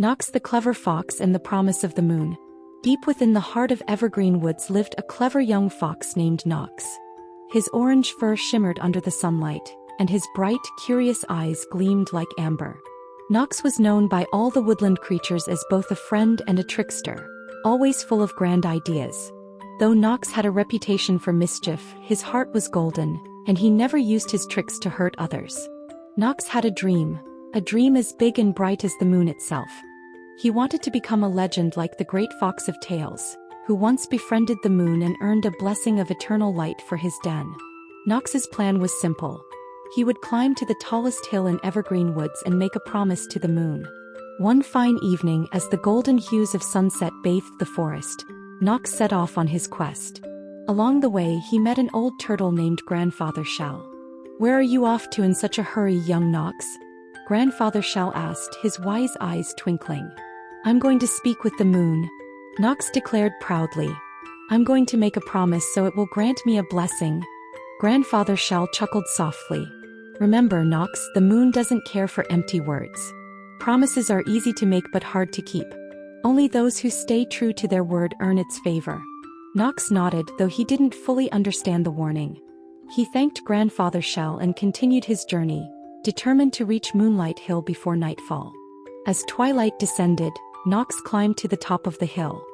Knox the Clever Fox and the Promise of the Moon. Deep within the heart of Evergreen Woods lived a clever young fox named Knox. His orange fur shimmered under the sunlight, and his bright, curious eyes gleamed like amber. Knox was known by all the woodland creatures as both a friend and a trickster, always full of grand ideas. Though Knox had a reputation for mischief, his heart was golden, and he never used his tricks to hurt others. Knox had a dream as big and bright as the moon itself. He wanted to become a legend like the great Fox of Tales, who once befriended the moon and earned a blessing of eternal light for his den. Knox's plan was simple. He would climb to the tallest hill in Evergreen Woods and make a promise to the moon. One fine evening, as the golden hues of sunset bathed the forest, Knox set off on his quest. Along the way he met an old turtle named Grandfather Shell. "Where are you off to in such a hurry, young Knox?" Grandfather Shell asked, his wise eyes twinkling. "I'm going to speak with the moon," Knox declared proudly. "I'm going to make a promise so it will grant me a blessing." Grandfather Shell chuckled softly. "Remember, Knox, the moon doesn't care for empty words. Promises are easy to make but hard to keep. Only those who stay true to their word earn its favor." Knox nodded, though he didn't fully understand the warning. He thanked Grandfather Shell and continued his journey, determined to reach Moonlight Hill before nightfall. As twilight descended, Knox climbed to the top of the hill.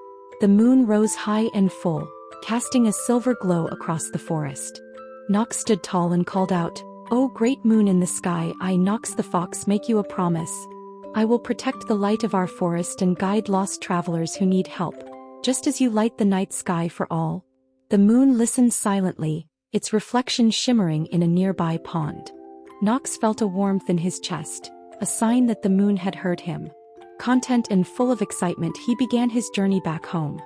The moon rose high and full, casting a silver glow across the forest. Knox stood tall and called out, "O great moon in the sky, I, Knox the Fox, make you a promise. I will protect the light of our forest and guide lost travelers who need help, just as you light the night sky for all." The moon listened silently, its reflection shimmering in a nearby pond. Knox felt a warmth in his chest, a sign that the moon had heard him. Content and full of excitement, he began his journey back home.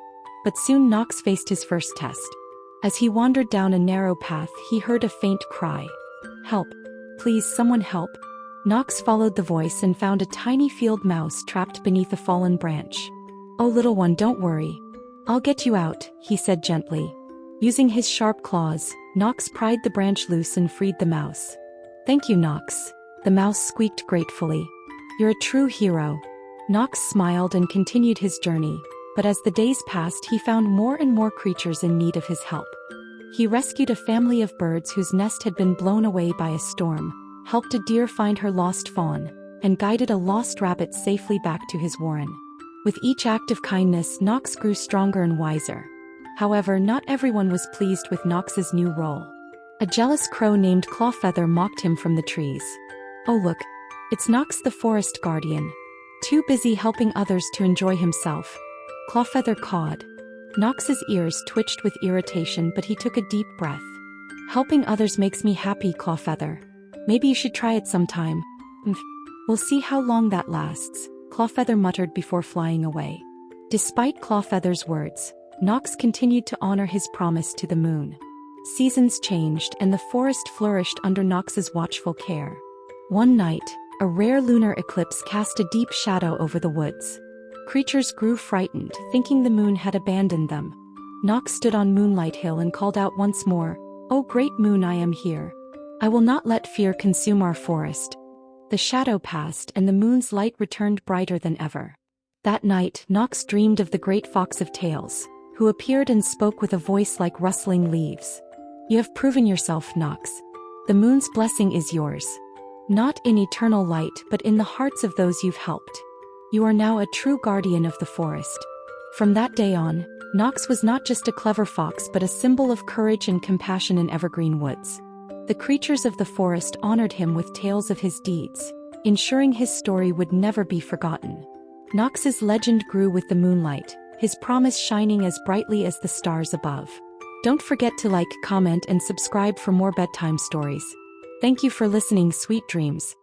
But soon Knox faced his first test. As he wandered down a narrow path, he heard a faint cry. "Help! Please, someone help!" Knox followed the voice and found a tiny field mouse trapped beneath a fallen branch. "Oh, little one, don't worry. I'll get you out," he said gently. Using his sharp claws, Knox pried the branch loose and freed the mouse. "Thank you, Knox," the mouse squeaked gratefully. "You're a true hero." Knox smiled and continued his journey, but as the days passed he found more and more creatures in need of his help. He rescued a family of birds whose nest had been blown away by a storm, helped a deer find her lost fawn, and guided a lost rabbit safely back to his warren. With each act of kindness, Knox grew stronger and wiser. However, not everyone was pleased with Knox's new role. A jealous crow named Clawfeather mocked him from the trees. "Oh look, it's Knox the forest guardian. Too busy helping others to enjoy himself," Clawfeather cawed. Knox's ears twitched with irritation, but he took a deep breath. "Helping others makes me happy, Clawfeather. Maybe you should try it sometime." "We'll see how long that lasts," Clawfeather muttered before flying away. Despite Clawfeather's words, Knox continued to honor his promise to the moon. Seasons changed and the forest flourished under Knox's watchful care. One night, a rare lunar eclipse cast a deep shadow over the woods. Creatures grew frightened, thinking the moon had abandoned them. Knox stood on Moonlight Hill and called out once more, "O great moon, I am here. I will not let fear consume our forest." The shadow passed and the moon's light returned brighter than ever. That night, Knox dreamed of the great Fox of Tales, who appeared and spoke with a voice like rustling leaves. "You have proven yourself, Knox. The moon's blessing is yours. Not in eternal light, but in the hearts of those you've helped. You are now a true guardian of the forest." From that day on, Knox was not just a clever fox but a symbol of courage and compassion in Evergreen Woods. The creatures of the forest honored him with tales of his deeds, ensuring his story would never be forgotten. Knox's legend grew with the moonlight, his promise shining as brightly as the stars above. Don't forget to like, comment, and subscribe for more bedtime stories. Thank you for listening. Sweet dreams.